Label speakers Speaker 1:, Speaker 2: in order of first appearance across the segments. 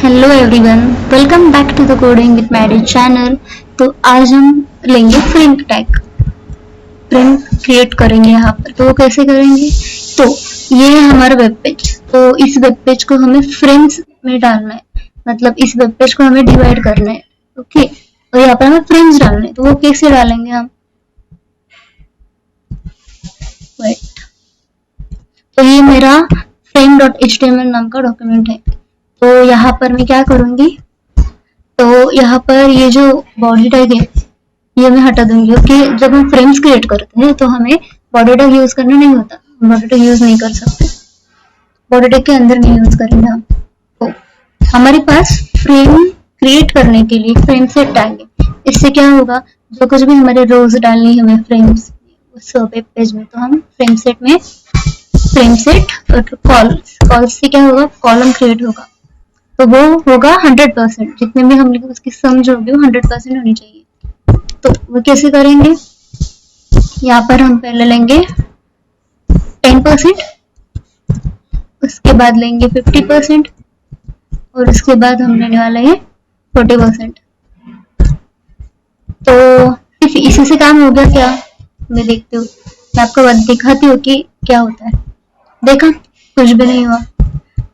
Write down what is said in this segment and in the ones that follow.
Speaker 1: Hello everyone, welcome back to the coding with Maddy channel. तो आज हम लेंगे फ्रेम टैग। फ्रेम क्रिएट करेंगे यहाँ पर। तो वो कैसे करेंगे? तो ये है हमारा वेब पेज। तो इस वेब पेज को हमें फ्रेम्स में डालना है, मतलब इस वेब पेज को हमें डिवाइड करना है। ओके, और यहाँ पर हमें फ्रेम्स डालने हैं। तो वो कैसे डालेंगे हम? वेट, तो ये मेरा frame.html नाम का डॉक्यूमेंट है। तो यहाँ पर मैं क्या करूंगी, तो यहाँ पर ये जो बॉडी टैग है ये मैं हटा दूंगी। ओके, जब हम फ्रेम्स क्रिएट करते हैं तो हमें बॉडी टैग यूज करना नहीं होता, बॉडी टैग यूज नहीं कर सकते, बॉडी टैग के अंदर नहीं यूज करेंगे हम। तो हमारे पास फ्रेम क्रिएट करने के लिए फ्रेम सेट टैग है। इससे क्या होगा, जो कुछ भी हमारे रोज डालनी है हमें फ्रेम्स उस वेब पेज में, तो हम फ्रेम सेट में फ्रेम सेट और कॉल्स से क्या होगा, कॉलम क्रिएट होगा। तो वो होगा 100%, जितने भी हम उसकी सम जो होगी वो 100% होनी चाहिए। तो वो कैसे करेंगे? यहाँ पर हम पहले लेंगे 10%, उसके बाद लेंगे 50% और उसके बाद हम लेने वाला है 40%। तो सिर्फ इसी से काम हो गया क्या? मैं देखती हूँ, मैं आपको दिखाती हूँ कि क्या होता है। देखा, कुछ भी नहीं हुआ,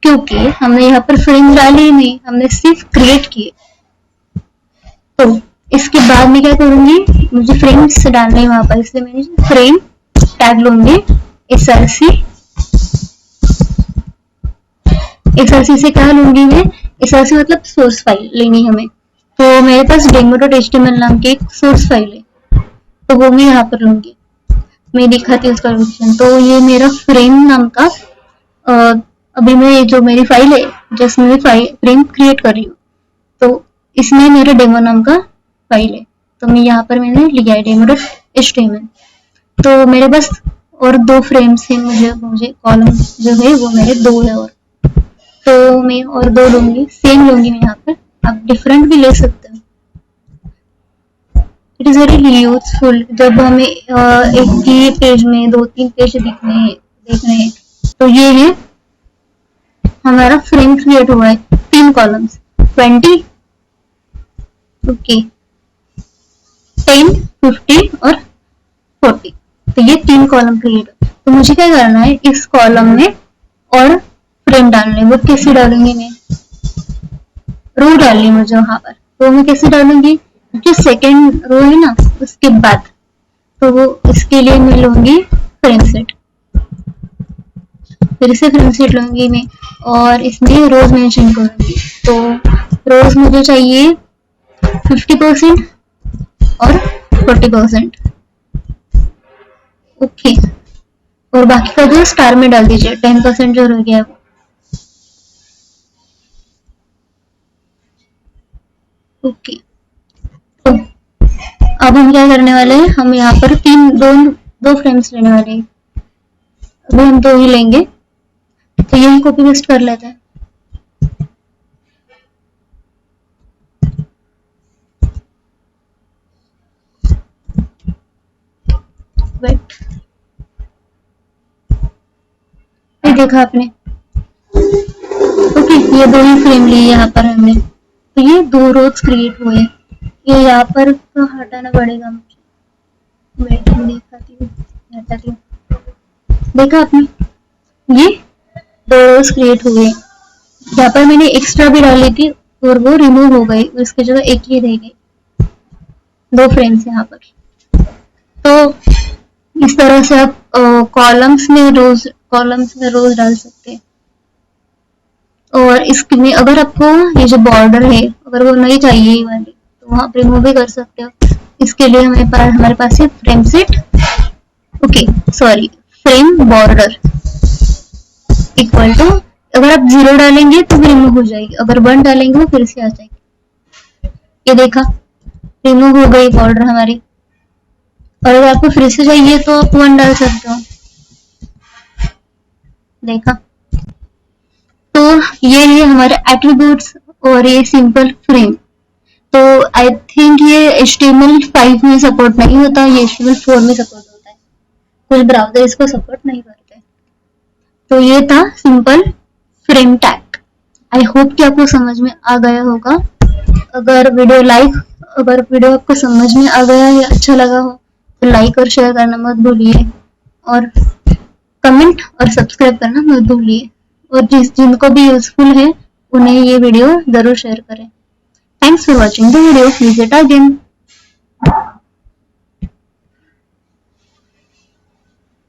Speaker 1: क्योंकि हमने यहाँ पर फ्रेम डाली ही नहीं, हमने सिर्फ क्रिएट किए। तो इसके बाद मैं क्या करूंगी, मुझे फ्रेम्स डालने हैं वहां पर, इसलिए मैंने फ्रेम टैग लूंगी src। src से क्या लूंगी मैं, src मतलब सोर्स फाइल लेनी है हमें। तो मेरे पास demo.html नाम की एक सोर्स फाइल है, तो वो मैं यहाँ पर लूंगी। मैं दिखाती हूँ उसका लोकेशन। तो ये मेरा फ्रेम नाम का अभी मैं जो मेरी फाइल है जिसमें मैं फ्रेम क्रिएट कर रही हूँ, तो इसमें मेरा डेमो नाम का फाइल है। तो मैं यहाँ पर मैंने लिया है demo.html। तो मेरे पास और दो फ्रेम्स हैं, मुझे कॉलम जो है वो मेरे दो है, और तो मैं और दो लूंगी, सेम लूंगी मैं यहाँ पर। आप डिफरेंट भी ले सकते हो, इट इज वेरी यूजफुल जब हमें एक ही पेज में दो तीन पेज देखने हैं। तो ये है हमारा फ्रेम क्रिएट हुआ है, 3 कॉलम्स 20, ओके, 10, 50 और 40। तो ये 3 कॉलम क्रिएट हो। तो मुझे क्या करना है, इस कॉलम में और फ्रेम डालने। वो कैसे डालूंगी मैं, रो डालनी मुझे वहां पर। तो मैं कैसे डालूंगी, जो सेकेंड रो है ना उसके बाद, तो वो इसके लिए मैं लूंगी फ्रेम सेट, फिर से फ्रेम सेट लूंगी मैं और इसमें रोज मेंशन करूंगी। तो रोज मुझे चाहिए 50% और 40%, ओके। और बाकी का जो स्टार में डाल दीजिए, 10% जो रह गया वो, ओके। तो अब हम क्या करने वाले हैं, हम यहाँ पर दो फ्रेम्स लेने वाले हैं। अभी हम दो ही लेंगे, तो यही कॉपी पेस्ट कर लेते हैं। वेट, ये देखा आपने, ओके। ये दो ही फ्रेम लिए यहाँ पर हमने, तो ये 2 रोज क्रिएट हुए। ये यहाँ पर तो हटाना पड़ेगा मुझे। वेट, मैं दिखाती हूँ, हटाती हूँ। देखा आपने, ये 2 रोज क्रिएट हुए। यहाँ पर मैंने एक्स्ट्रा भी डाली थी और वो रिमूव हो गई, उसकी जगह एक ही रह गई। 2 फ्रेम्स यहाँ पर। तो इस तरह से आप कॉलम्स में रोज डाल सकते हैं। और इसमें अगर आपको ये जो बॉर्डर है अगर वो नहीं चाहिए ये वाली, तो आप रिमूव भी कर सकते हो। इसके लिए हमारे पास है frame set, okay sorry, frame border equal to, अगर आप 0 डालेंगे तो रिमूव हो जाएगी, अगर 1 डालेंगे तो फिर से आ जाएगी। ये देखा, रिमूव हो गई बॉर्डर हमारी। और अगर आपको फिर से चाहिए तो आप 1 डाल सकते हो। देखा, तो ये है हमारे एट्रीब्यूट्स और ये सिंपल फ्रेम। तो आई थिंक ये HTML5 में सपोर्ट नहीं होता, ये HTML4 में सपोर्ट होता है, कुछ ब्राउजर इसको सपोर्ट नहीं करते। तो ये था simple frame tag. I hope कि आपको समझ में आ गया होगा। अगर वीडियो आपको समझ में आ गया या अच्छा लगा हो तो लाइक और शेयर करना मत भूलिए, और कमेंट और सब्सक्राइब करना मत भूलिए, और जिनको भी यूजफुल है उन्हें ये वीडियो जरूर शेयर करें। Thanks for watching the video. Visit again.